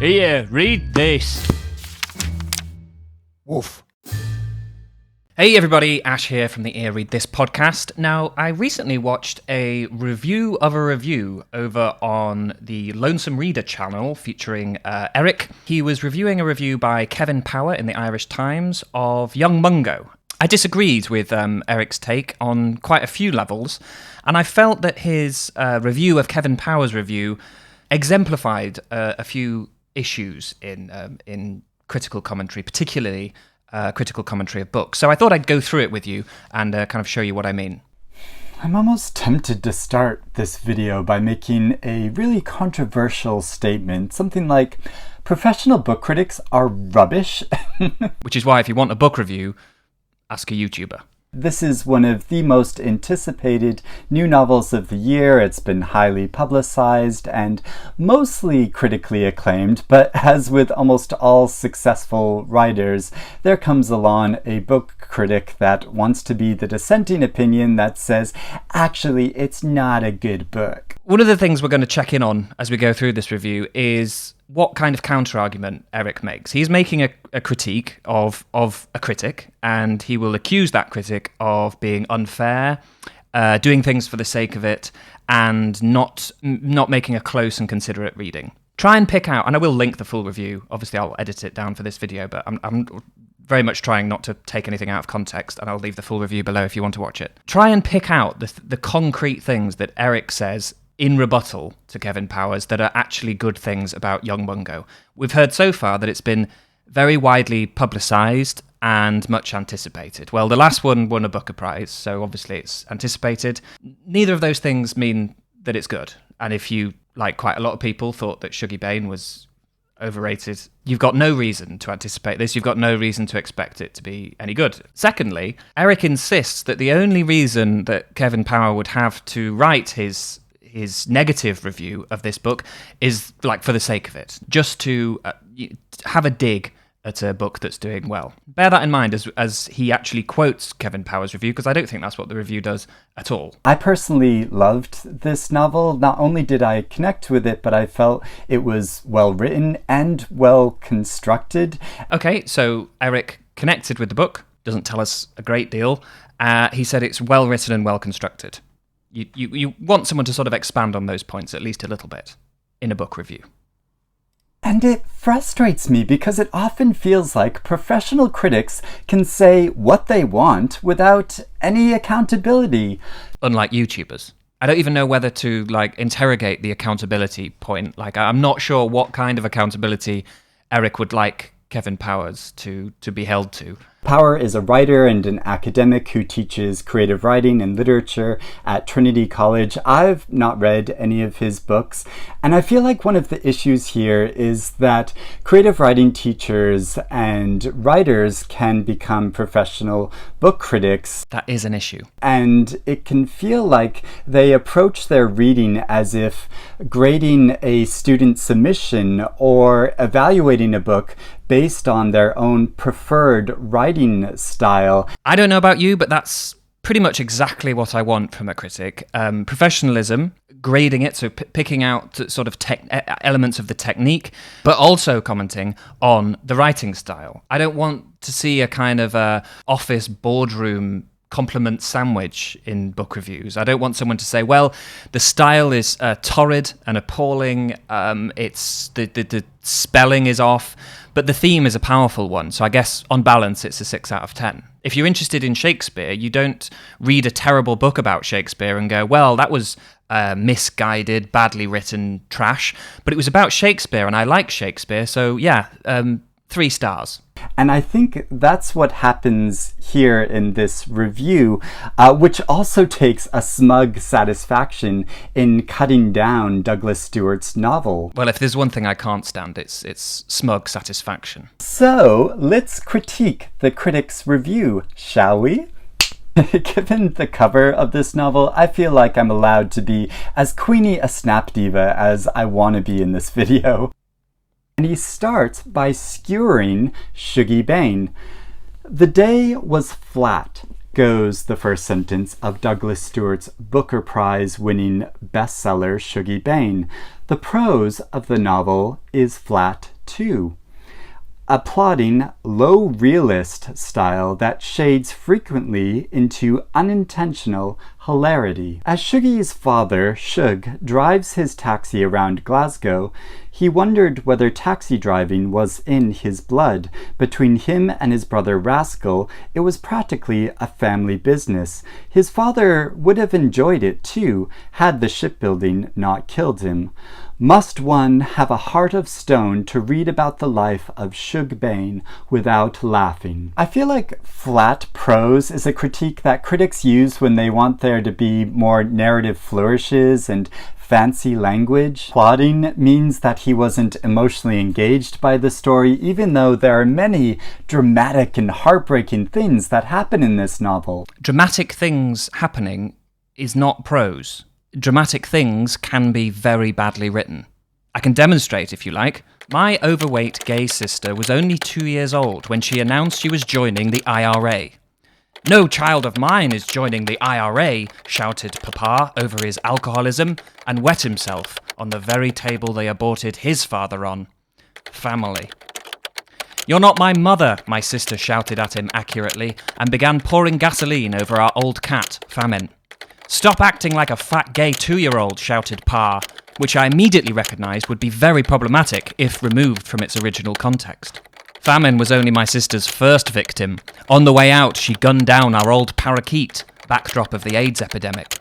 Here, read this. Woof. Hey everybody, Ash here from the Read This podcast. Now, I recently watched a review of a review over on the Lonesome Reader channel featuring Eric. He was reviewing a review by Kevin Power in the Irish Times of Young Mungo. I disagreed with Eric's take on quite a few levels, and I felt that his review of Kevin Power's review exemplified a few issues in critical commentary, particularly critical commentary of books. So I thought I'd go through it with you and kind of show you what I mean. I'm almost tempted to start this video by making a really controversial statement, something like, professional book critics are rubbish. Which is why if you want a book review, ask a YouTuber. This is one of the most anticipated new novels of the year. It's been highly publicized and mostly critically acclaimed, but as with almost all successful writers, there comes along a book critic that wants to be the dissenting opinion that says, actually, it's not a good book. One of the things we're going to check in on as we go through this review is what kind of counter-argument Eric makes. He's making a critique of a critic, and he will accuse that critic of being unfair, doing things for the sake of it, and not making a close and considerate reading. Try and pick out, and I will link the full review. Obviously, I'll edit it down for this video, but I'm very much trying not to take anything out of context, and I'll leave the full review below if you want to watch it. Try and pick out the concrete things that Eric says in rebuttal to Kevin Powers that are actually good things about Young Mungo. We've heard so far that it's been very widely publicised and much anticipated. Well, the last one won a Booker Prize, so obviously it's anticipated. Neither of those things mean that it's good. And if you, like quite a lot of people, thought that Shuggie Bain was overrated, you've got no reason to anticipate this. You've got no reason to expect it to be any good. Secondly, Eric insists that the only reason that Kevin Power would have to write his negative review of this book is like for the sake of it, just to have a dig at a book that's doing well. Bear that in mind as he actually quotes Kevin Power's review, because I don't think that's what the review does at all. I personally loved this novel. Not only did I connect with it, but I felt it was well written and well constructed. Okay, so Eric connected with the book, doesn't tell us a great deal. He said it's well written and well constructed. You want someone to sort of expand on those points at least a little bit in a book review. And it frustrates me because it often feels like professional critics can say what they want without any accountability. Unlike YouTubers. I don't even know whether to interrogate the accountability point. I'm not sure what kind of accountability Eric would like Kevin Powers to be held to. Power is a writer and an academic who teaches creative writing and literature at Trinity College. I've not read any of his books, and I feel like one of the issues here is that creative writing teachers and writers can become professional book critics. That is an issue. And it can feel like they approach their reading as if grading a student submission or evaluating a book based on their own preferred writing style. I don't know about you, but that's pretty much exactly what I want from a critic. Professionalism, grading it, so picking out sort of elements of the technique, but also commenting on the writing style. I don't want to see a kind of office boardroom compliment sandwich in book reviews. I don't want someone to say, well, the style is torrid and appalling, it's the spelling is off, but the theme is a powerful one, so I guess on balance it's a 6 out of 10. If you're interested in Shakespeare, you don't read a terrible book about Shakespeare and go, well, that was misguided, badly written trash, but it was about Shakespeare and I like Shakespeare, so yeah, 3 stars. And I think that's what happens here in this review, which also takes a smug satisfaction in cutting down Douglas Stewart's novel. Well, if there's one thing I can't stand, it's smug satisfaction. So let's critique the critic's review, shall we? Given the cover of this novel, I feel like I'm allowed to be as queenie a snap diva as I want to be in this video. And he starts by skewering Shuggie Bain. The day was flat, goes the first sentence of Douglas Stewart's Booker Prize winning bestseller Shuggie Bain. The prose of the novel is flat too. A plodding, low realist style that shades frequently into unintentional hilarity. As Shuggy's father, Shug, drives his taxi around Glasgow, he wondered whether taxi driving was in his blood. Between him and his brother Rascal, it was practically a family business. His father would have enjoyed it too, had the shipbuilding not killed him. Must one have a heart of stone to read about the life of Shug Bain without laughing? I feel like flat prose is a critique that critics use when they want there to be more narrative flourishes and fancy language. Plotting means that he wasn't emotionally engaged by the story, even though there are many dramatic and heartbreaking things that happen in this novel. Dramatic things happening is not prose. Dramatic things can be very badly written. I can demonstrate if you like. My overweight gay sister was only 2 years old when she announced she was joining the IRA. "No child of mine is joining the IRA," shouted Papa over his alcoholism and wet himself on the very table they aborted his father on. Family. "You're not my mother," my sister shouted at him accurately and began pouring gasoline over our old cat, Famine. "Stop acting like a fat gay 2-year-old, shouted Pa, which I immediately recognised would be very problematic if removed from its original context. Famine was only my sister's first victim. On the way out, she gunned down our old parakeet, backdrop of the AIDS epidemic.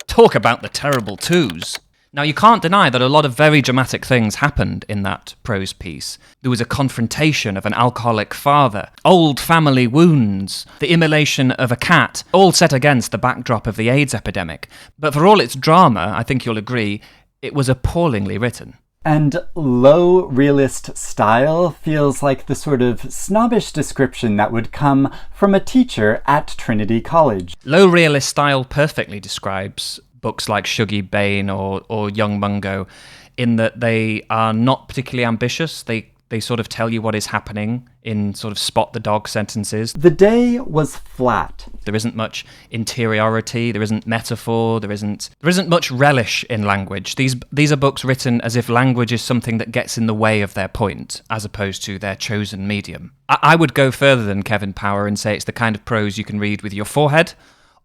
Talk about the terrible twos. Now, you can't deny that a lot of very dramatic things happened in that prose piece. There was a confrontation of an alcoholic father, old family wounds, the immolation of a cat, all set against the backdrop of the AIDS epidemic. But for all its drama, I think you'll agree, it was appallingly written. And low realist style feels like the sort of snobbish description that would come from a teacher at Trinity College. Low realist style perfectly describes books like Shuggy Bain or Young Mungo, in that they are not particularly ambitious. They sort of tell you what is happening in sort of spot the dog sentences. The day was flat. There isn't much interiority, there isn't metaphor, there isn't much relish in language. These are books written as if language is something that gets in the way of their point, as opposed to their chosen medium. I would go further than Kevin Power and say it's the kind of prose you can read with your forehead,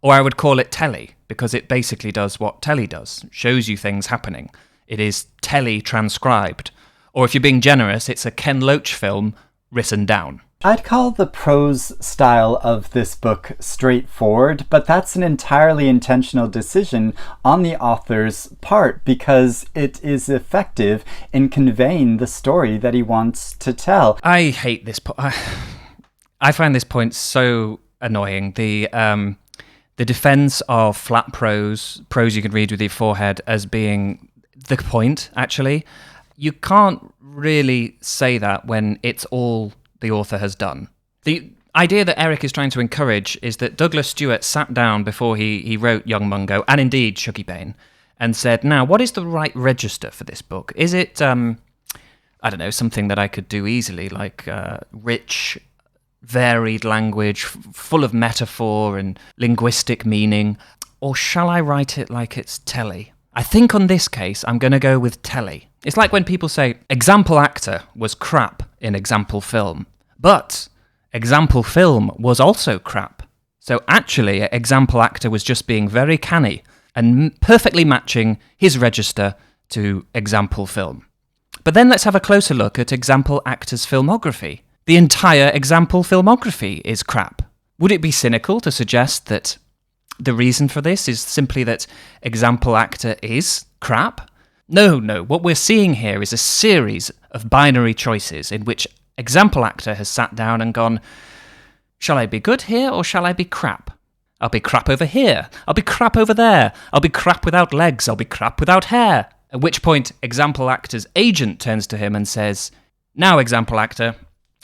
or I would call it telly, because it basically does what telly does, shows you things happening. It is telly transcribed. Or if you're being generous, it's a Ken Loach film written down. I'd call the prose style of this book straightforward, but that's an entirely intentional decision on the author's part because it is effective in conveying the story that he wants to tell. I hate this I find this point so annoying. The defense of flat prose you can read with your forehead as being the point, actually. You can't really say that when it's all the author has done. The idea that Eric is trying to encourage is that Douglas Stewart sat down before he wrote Young Mungo, and indeed Shuggy Bain, and said, now, what is the right register for this book? Is it, I don't know, something that I could do easily, like rich, varied language, full of metaphor and linguistic meaning, or shall I write it like it's telly? I think on this case, I'm going to go with telly. It's like when people say, example actor was crap in example film, but example film was also crap. So actually, example actor was just being very canny and perfectly matching his register to example film. But then let's have a closer look at example actor's filmography. The entire example filmography is crap. Would it be cynical to suggest that the reason for this is simply that example actor is crap? No, what we're seeing here is a series of binary choices in which example actor has sat down and gone, shall I be good here or shall I be crap? I'll be crap over here. I'll be crap over there. I'll be crap without legs. I'll be crap without hair. At which point, example actor's agent turns to him and says, now, example actor,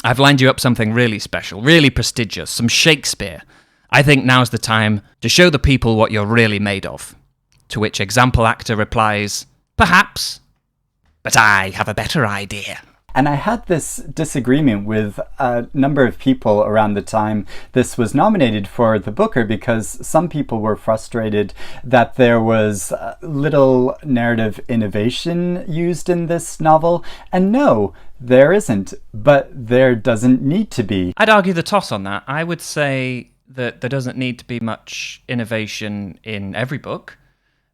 I've lined you up something really special, really prestigious, some Shakespeare. I think now's the time to show the people what you're really made of. To which example actor replies, perhaps, but I have a better idea. And I had this disagreement with a number of people around the time this was nominated for the Booker, because some people were frustrated that there was little narrative innovation used in this novel. And no, there isn't, but there doesn't need to be. I'd argue the toss on that. I would say that there doesn't need to be much innovation in every book,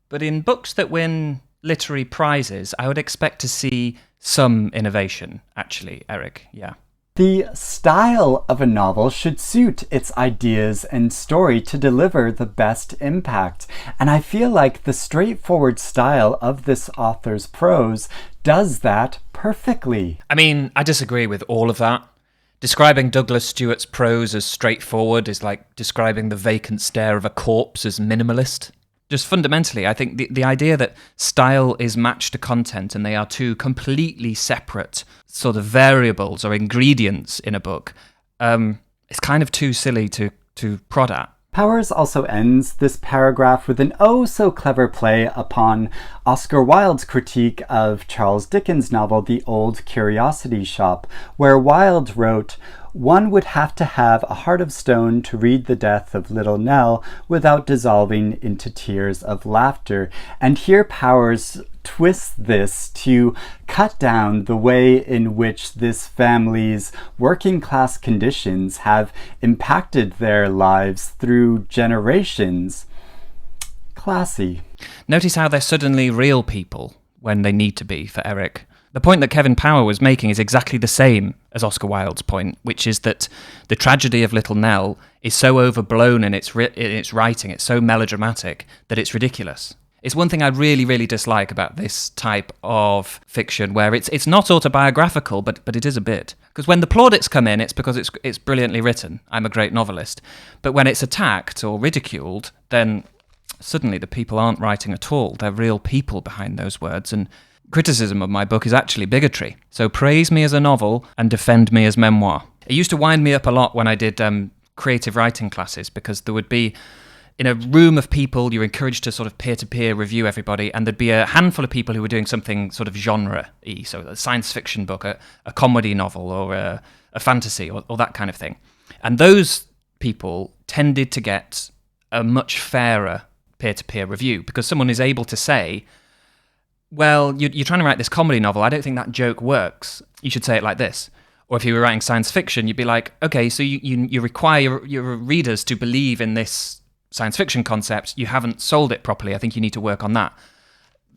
but in books that win literary prizes, I would expect to see some innovation, actually, Eric. Yeah. The style of a novel should suit its ideas and story to deliver the best impact. And I feel like the straightforward style of this author's prose does that perfectly. I mean, I disagree with all of that. Describing Douglas Stewart's prose as straightforward is like describing the vacant stare of a corpse as minimalist. Just fundamentally, I think the idea that style is matched to content and they are two completely separate sort of variables or ingredients in a book, is kind of too silly to prod at. Powers also ends this paragraph with an oh-so-clever play upon Oscar Wilde's critique of Charles Dickens' novel The Old Curiosity Shop, where Wilde wrote, "One would have to have a heart of stone to read the death of Little Nell without dissolving into tears of laughter." And here Powers twists this to cut down the way in which this family's working class conditions have impacted their lives through generations. Classy. Notice how they're suddenly real people when they need to be for Eric. The point that Kevin Power was making is exactly the same as Oscar Wilde's point, which is that the tragedy of Little Nell is so overblown in its writing, it's so melodramatic that it's ridiculous. It's one thing I really, really dislike about this type of fiction, where it's not autobiographical, but it is a bit. Because when the plaudits come in, it's because it's brilliantly written. I'm a great novelist. But when it's attacked or ridiculed, then suddenly the people aren't writing at all. They're real people behind those words, and criticism of my book is actually bigotry. So praise me as a novel and defend me as memoir. It used to wind me up a lot when I did creative writing classes, because there would be, in a room of people, you're encouraged to sort of peer-to-peer review everybody, and there'd be a handful of people who were doing something sort of genre-y, so a science fiction book, a comedy novel, or a fantasy, or that kind of thing. And those people tended to get a much fairer peer-to-peer review, because someone is able to say, well, you're trying to write this comedy novel, I don't think that joke works, you should say it like this. Or if you were writing science fiction, you'd be like, okay, so you require your readers to believe in this science fiction concept, you haven't sold it properly, I think you need to work on that.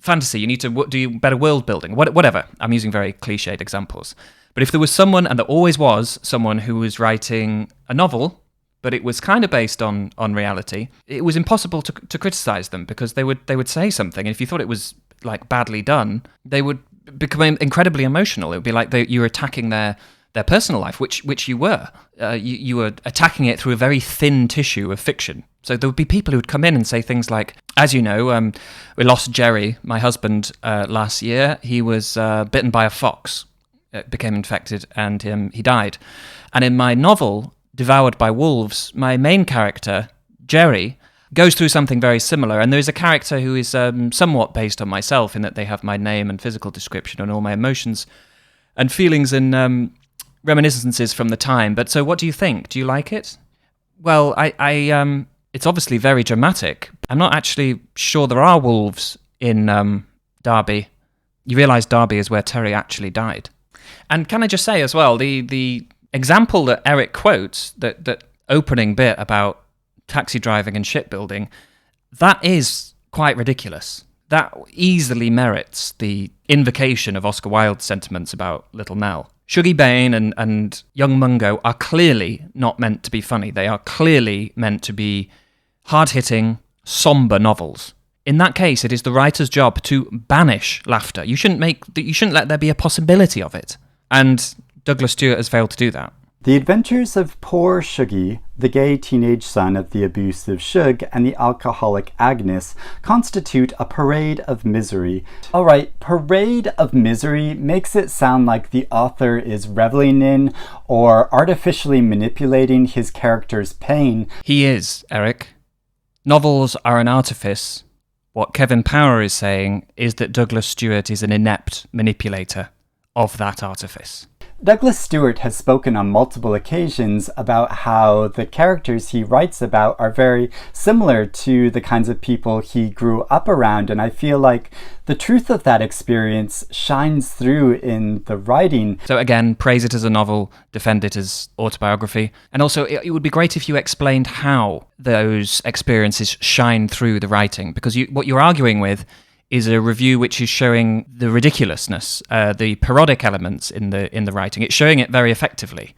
Fantasy, you need to do better world building, whatever. I'm using very cliched examples. But if there was someone, and there always was someone who was writing a novel, but it was kind of based on reality, it was impossible to criticize them, because they would say something, and if you thought it was like badly done, they would become incredibly emotional. It would be like you were attacking their personal life, which you were. You were attacking it through a very thin tissue of fiction. So there would be people who would come in and say things like, as you know, we lost Jerry, my husband, last year. He was bitten by a fox, became infected, and he died. And in my novel, Devoured by Wolves, my main character, Jerry, goes through something very similar. And there's a character who is somewhat based on myself, in that they have my name and physical description and all my emotions and feelings and reminiscences from the time. But so what do you think? Do you like it? Well, I it's obviously very dramatic. I'm not actually sure there are wolves in Derby. You realise Derby is where Terry actually died. And can I just say as well, the example that Eric quotes, that opening bit about taxi driving and shipbuilding, that is quite ridiculous. That easily merits the invocation of Oscar Wilde's sentiments about Little Nell. Shuggie Bain and Young Mungo are clearly not meant to be funny. They are clearly meant to be hard-hitting, somber novels. In that case, it is the writer's job to banish laughter. You shouldn't let there be a possibility of it. And Douglas Stewart has failed to do that. The adventures of poor Shuggie, the gay teenage son of the abusive Shug and the alcoholic Agnes, constitute a parade of misery. Alright, parade of misery makes it sound like the author is reveling in or artificially manipulating his character's pain. He is, Eric. Novels are an artifice. What Kevin Power is saying is that Douglas Stewart is an inept manipulator of that artifice. Douglas Stewart has spoken on multiple occasions about how the characters he writes about are very similar to the kinds of people he grew up around, and I feel like the truth of that experience shines through in the writing. So again, praise it as a novel, defend it as autobiography, and also it would be great if you explained how those experiences shine through the writing, because what you're arguing with is a review which is showing the ridiculousness, the parodic elements in the writing. It's showing it very effectively.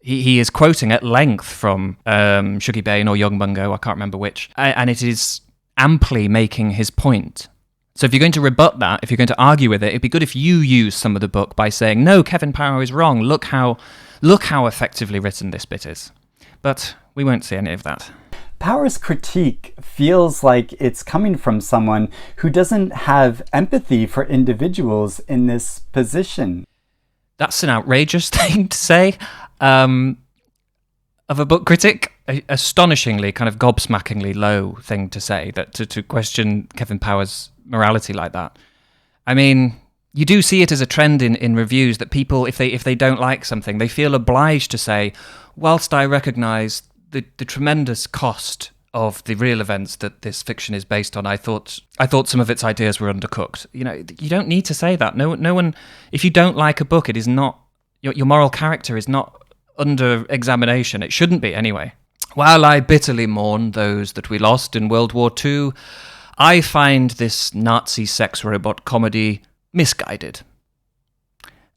He is quoting at length from Shuggie Bain or Young Mungo, I can't remember which, and it is amply making his point. So if you're going to rebut that, if you're going to argue with it, it'd be good if you use some of the book by saying, no, Kevin Power is wrong, look how effectively written this bit is. But we won't see any of that. Power's critique feels like it's coming from someone who doesn't have empathy for individuals in this position. That's an outrageous thing to say of a book critic. Astonishingly, kind of gobsmackingly low thing to say, that to question Kevin Power's morality like that. I mean, you do see it as a trend in reviews that people, if they don't like something, they feel obliged to say, whilst I recognise the tremendous cost of the real events that this fiction is based on, I thought some of its ideas were undercooked. You know, you don't need to say that. No one. If you don't like a book, it is not your moral character is not under examination. It shouldn't be anyway. While I bitterly mourn those that we lost in World War II, I find this Nazi sex robot comedy misguided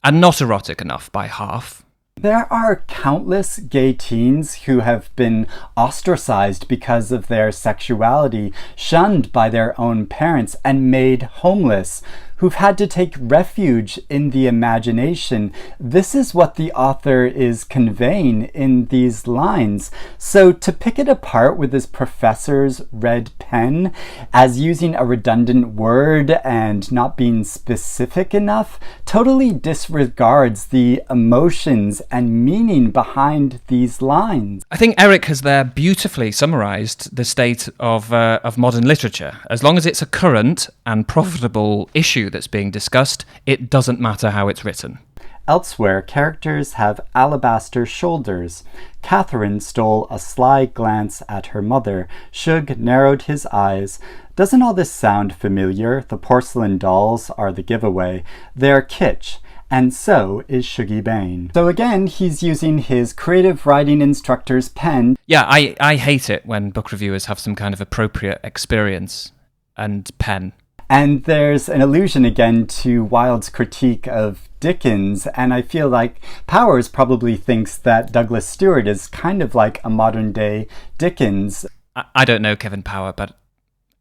and not erotic enough by half. There are countless gay teens who have been ostracized because of their sexuality, shunned by their own parents, and made homeless, who've had to take refuge in the imagination. This is what the author is conveying in these lines. So to pick it apart with this professor's red pen as using a redundant word and not being specific enough totally disregards the emotions and meaning behind these lines. I think Eric has there beautifully summarized the state of modern literature. As long as it's a current and profitable issue that's being discussed, it doesn't matter how it's written. Elsewhere, characters have alabaster shoulders. Catherine stole a sly glance at her mother. Shug narrowed his eyes. Doesn't all this sound familiar? The porcelain dolls are the giveaway. They're kitsch. And so is Shuggie Bain. So again, he's using his creative writing instructor's pen. Yeah, I hate it when book reviewers have some kind of appropriate experience and pen. And there's an allusion again to Wilde's critique of Dickens, and I feel like Powers probably thinks that Douglas Stewart is kind of like a modern-day Dickens. I don't know Kevin Power, but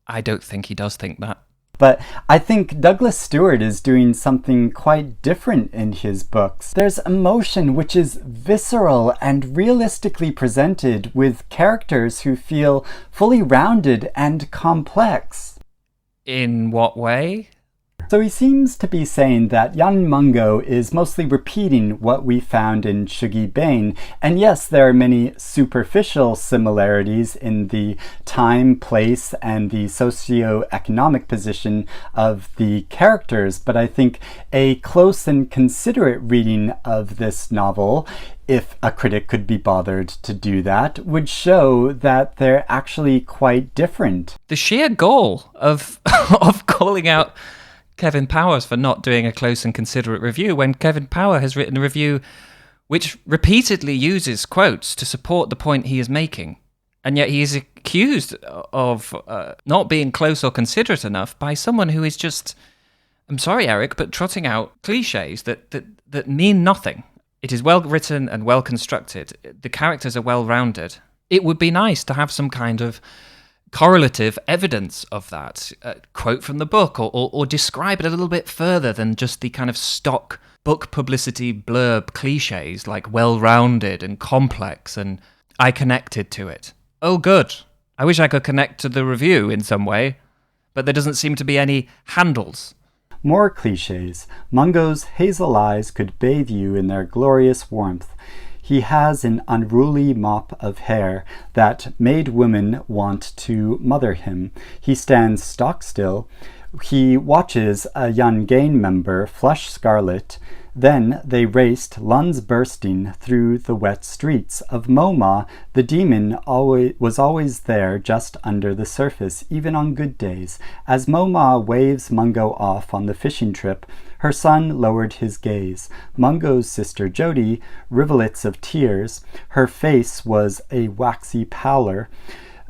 I don't think he does think that. But I think Douglas Stewart is doing something quite different in his books. There's emotion which is visceral and realistically presented with characters who feel fully rounded and complex. In what way? So he seems to be saying that Young Mungo is mostly repeating what we found in Shuggie Bain. And yes, there are many superficial similarities in the time, place, and the socio-economic position of the characters. But I think a close and considerate reading of this novel, if a critic could be bothered to do that, would show that they're actually quite different. The sheer gall of calling out Kevin Powers for not doing a close and considerate review when Kevin Power has written a review which repeatedly uses quotes to support the point he is making. And yet he is accused of not being close or considerate enough by someone who is just, I'm sorry, Eric, but trotting out cliches that mean nothing. It is well written and well constructed. The characters are well rounded. It would be nice to have some kind of correlative evidence of that, quote from the book, or describe it a little bit further than just the kind of stock book publicity blurb cliches like well-rounded and complex and I connected to it. Oh, good. I wish I could connect to the review in some way, but there doesn't seem to be any handles. More cliches. Mungo's hazel eyes could bathe you in their glorious warmth. He has an unruly mop of hair that made women want to mother him. He stands stock still, He watches a young gang member flush scarlet. Then they raced, lungs bursting, through the wet streets of Moma. The demon was always there, just under the surface, even on good days. As Moma waves Mungo off on the fishing trip, her son lowered his gaze. Mungo's sister Jody, rivulets of tears. Her face was a waxy pallor.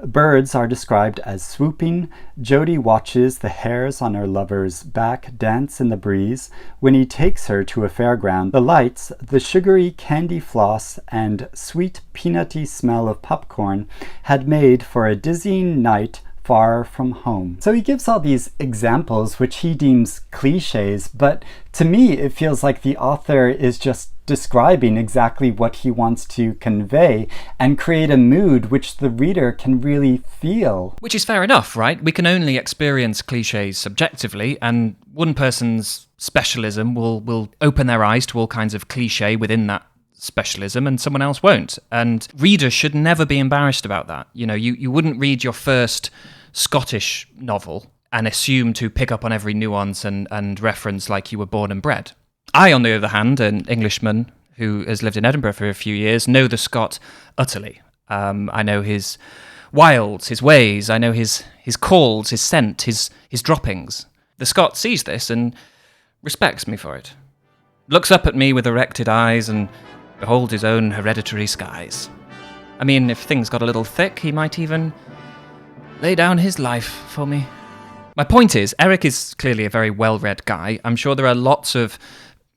Birds are described as swooping. Jody watches the hairs on her lover's back dance in the breeze. When he takes her to a fairground, the lights, the sugary candy floss, and sweet peanutty smell of popcorn had made for a dizzying night far from home. So he gives all these examples which he deems cliches, but to me it feels like the author is just describing exactly what he wants to convey and create a mood which the reader can really feel. Which is fair enough, right? We can only experience cliches subjectively, and one person's specialism will open their eyes to all kinds of cliche within that specialism, and someone else won't. And readers should never be embarrassed about that. You know, you wouldn't read your first Scottish novel and assume to pick up on every nuance and reference like you were born and bred. I, on the other hand, an Englishman who has lived in Edinburgh for a few years, know the Scot utterly. I know his wilds, his ways, I know his calls, his scent, his droppings. The Scot sees this and respects me for it. Looks up at me with erected eyes and beholds his own hereditary skies. I mean, if things got a little thick, he might even lay down his life for me. My point is, Eric is clearly a very well-read guy. I'm sure there are lots of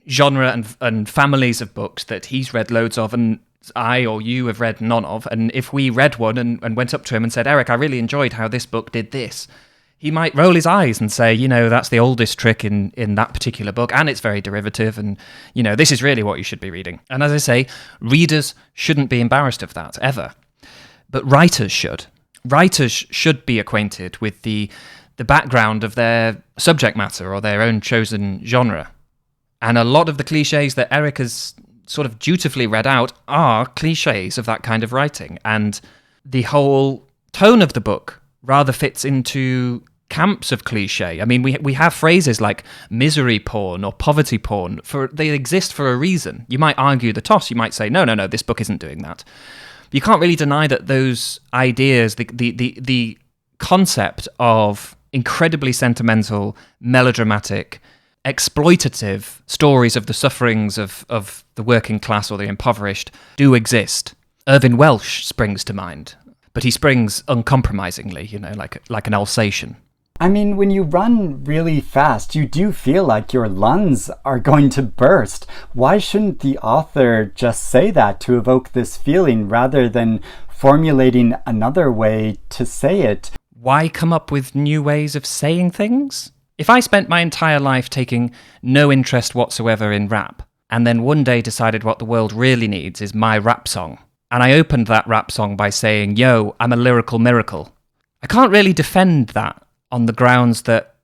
genre and families of books that he's read loads of and I or you have read none of. And if we read one and went up to him and said, Eric, I really enjoyed how this book did this, he might roll his eyes and say, you know, that's the oldest trick in that particular book, and it's very derivative, and, you know, this is really what you should be reading. And as I say, readers shouldn't be embarrassed of that, ever. But writers should. Writers should be acquainted with the background of their subject matter or their own chosen genre. And a lot of the cliches that Eric has sort of dutifully read out are cliches of that kind of writing. And the whole tone of the book rather fits into camps of cliche. I mean, we have phrases like misery porn or poverty porn. They exist for a reason. You might argue the toss. You might say, no, this book isn't doing that. But you can't really deny that those ideas, the concept of incredibly sentimental, melodramatic, exploitative stories of the sufferings of the working class or the impoverished do exist. Irvine Welsh springs to mind, but he springs uncompromisingly, you know, like an Alsatian. I mean, when you run really fast, you do feel like your lungs are going to burst. Why shouldn't the author just say that to evoke this feeling rather than formulating another way to say it? Why come up with new ways of saying things? If I spent my entire life taking no interest whatsoever in rap, and then one day decided what the world really needs is my rap song, and I opened that rap song by saying, yo, I'm a lyrical miracle, I can't really defend that on the grounds that,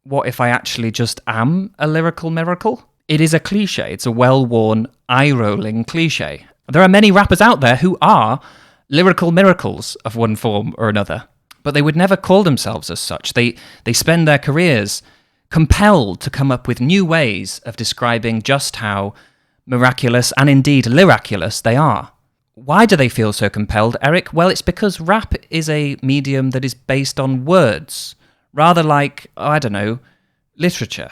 what if I actually just am a lyrical miracle? It is a cliche. It's a well-worn, eye-rolling cliche. There are many rappers out there who are lyrical miracles of one form or another, but they would never call themselves as such. They spend their careers compelled to come up with new ways of describing just how miraculous and indeed lyraculous they are. Why do they feel so compelled, Eric? Well, it's because rap is a medium that is based on words, rather like, literature.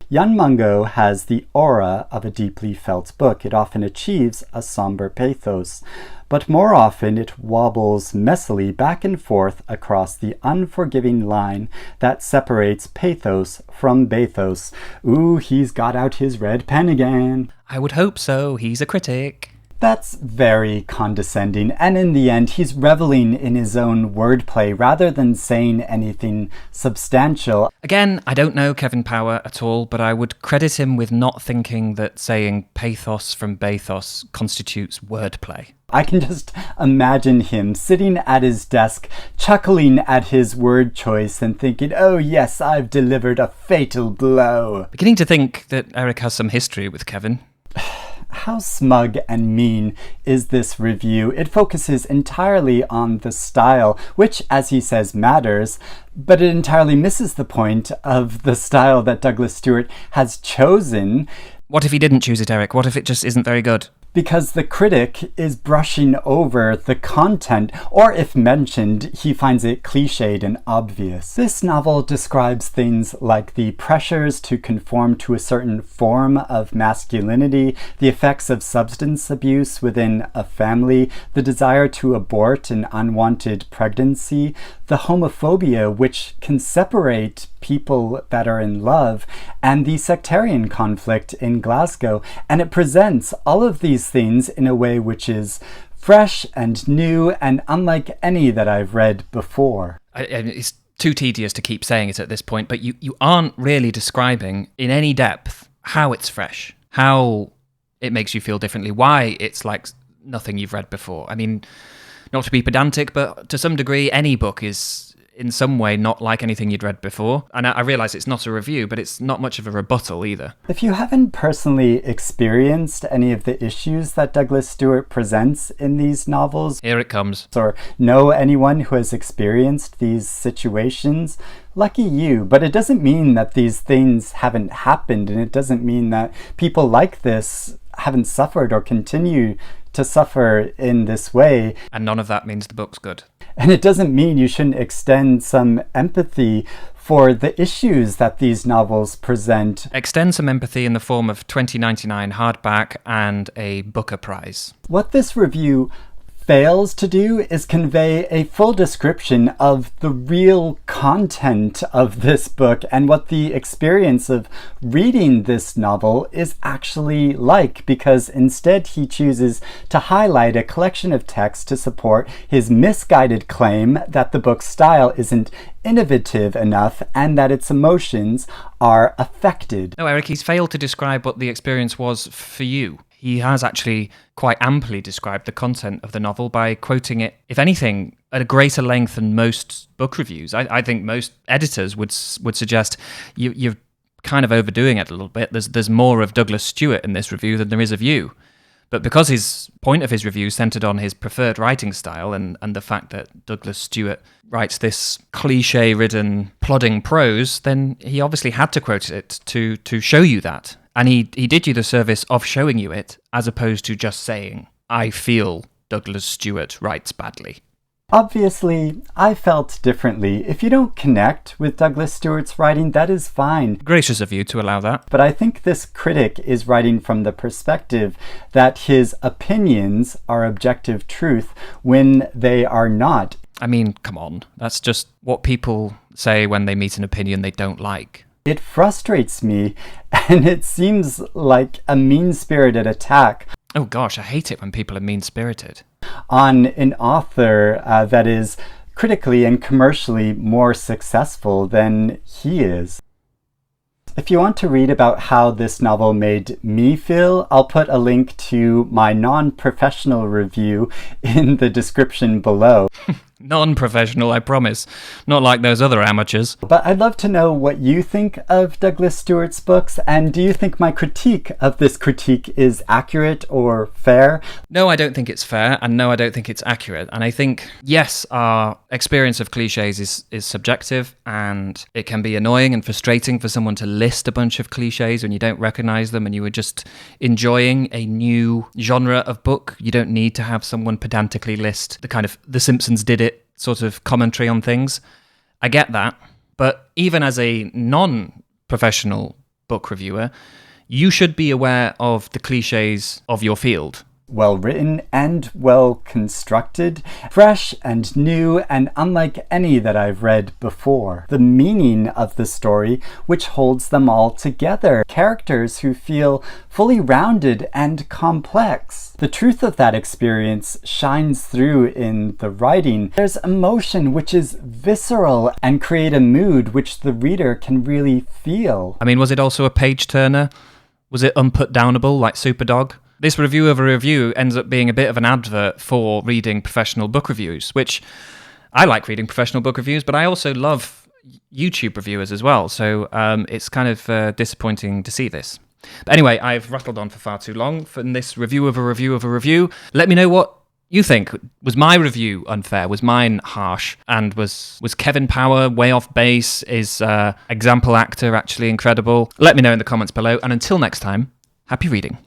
Young Mungo has the aura of a deeply felt book. It often achieves a somber pathos, but more often it wobbles messily back and forth across the unforgiving line that separates pathos from bathos. Ooh, he's got out his red pen again. I would hope so. He's a critic. That's very condescending, and in the end, he's reveling in his own wordplay rather than saying anything substantial. Again, I don't know Kevin Power at all, but I would credit him with not thinking that saying pathos from bathos constitutes wordplay. I can just imagine him sitting at his desk, chuckling at his word choice and thinking, oh yes, I've delivered a fatal blow. Beginning to think that Eric has some history with Kevin. how smug and mean is this review? It focuses entirely on the style, which, as he says, matters, but it entirely misses the point of the style that Douglas Stewart has chosen. What if he didn't choose it, Eric? What if it just isn't very good? Because the critic is brushing over the content, or if mentioned, he finds it cliched and obvious. This novel describes things like the pressures to conform to a certain form of masculinity, the effects of substance abuse within a family, the desire to abort an unwanted pregnancy, the homophobia which can separate people that are in love, and the sectarian conflict in Glasgow. And it presents all of these things in a way which is fresh and new and unlike any that I've read before. It's too tedious to keep saying it at this point, but you aren't really describing in any depth how it's fresh, how it makes you feel differently, why it's like nothing you've read before. I mean, not to be pedantic, but to some degree, any book is in some way not like anything you'd read before. And I realise it's not a review, but it's not much of a rebuttal either. If you haven't personally experienced any of the issues that Douglas Stewart presents in these novels, here it comes, or know anyone who has experienced these situations, lucky you. But it doesn't mean that these things haven't happened, and it doesn't mean that people like this haven't suffered or continue to suffer in this way. And none of that means the book's good. And it doesn't mean you shouldn't extend some empathy for the issues that these novels present. Extend some empathy in the form of $20.99 hardback and a Booker Prize. What this review fails to do is convey a full description of the real content of this book and what the experience of reading this novel is actually like, because instead he chooses to highlight a collection of texts to support his misguided claim that the book's style isn't innovative enough and that its emotions are affected. No, Eric, he's failed to describe what the experience was for you. He has actually quite amply described the content of the novel by quoting it, if anything, at a greater length than most book reviews. I think most editors would suggest you're kind of overdoing it a little bit. There's more of Douglas Stewart in this review than there is of you. But because his point of his review centered on his preferred writing style and the fact that Douglas Stewart writes this cliche-ridden, plodding prose, then he obviously had to quote it to show you that. And he did you the service of showing you it, as opposed to just saying, I feel Douglas Stewart writes badly. Obviously, I felt differently. If you don't connect with Douglas Stewart's writing, that is fine. Gracious of you to allow that. But I think this critic is writing from the perspective that his opinions are objective truth when they are not. I mean, come on. That's just what people say when they meet an opinion they don't like. It frustrates me, and it seems like a mean-spirited attack. Oh gosh, I hate it when people are mean-spirited. On an author that is critically and commercially more successful than he is. If you want to read about how this novel made me feel, I'll put a link to my non-professional review in the description below. Non-professional, I promise. Not like those other amateurs. But I'd love to know what you think of Douglas Stewart's books, and do you think my critique of this critique is accurate or fair? No, I don't think it's fair, and no, I don't think it's accurate. And I think, yes, our experience of cliches is subjective, and it can be annoying and frustrating for someone to list a bunch of cliches when you don't recognize them and you were just enjoying a new genre of book. You don't need to have someone pedantically list the kind of The Simpsons did it sort of commentary on things. I get that. But even as a non-professional book reviewer, you should be aware of the cliches of your field. Well written and well constructed, fresh and new and unlike any that I've read before. The meaning of the story which holds them all together. Characters who feel fully rounded and complex. The truth of that experience shines through in the writing. There's emotion which is visceral and create a mood which the reader can really feel. I mean, was it also a page turner? Was it unputdownable like Superdog? This review of a review ends up being a bit of an advert for reading professional book reviews, which I like reading professional book reviews, but I also love YouTube reviewers as well. So it's kind of disappointing to see this. But anyway, I've rattled on for far too long from this review of a review of a review. Let me know what you think. Was my review unfair? Was mine harsh? And was Kevin Power way off base? Is example actor actually incredible? Let me know in the comments below. And until next time, happy reading.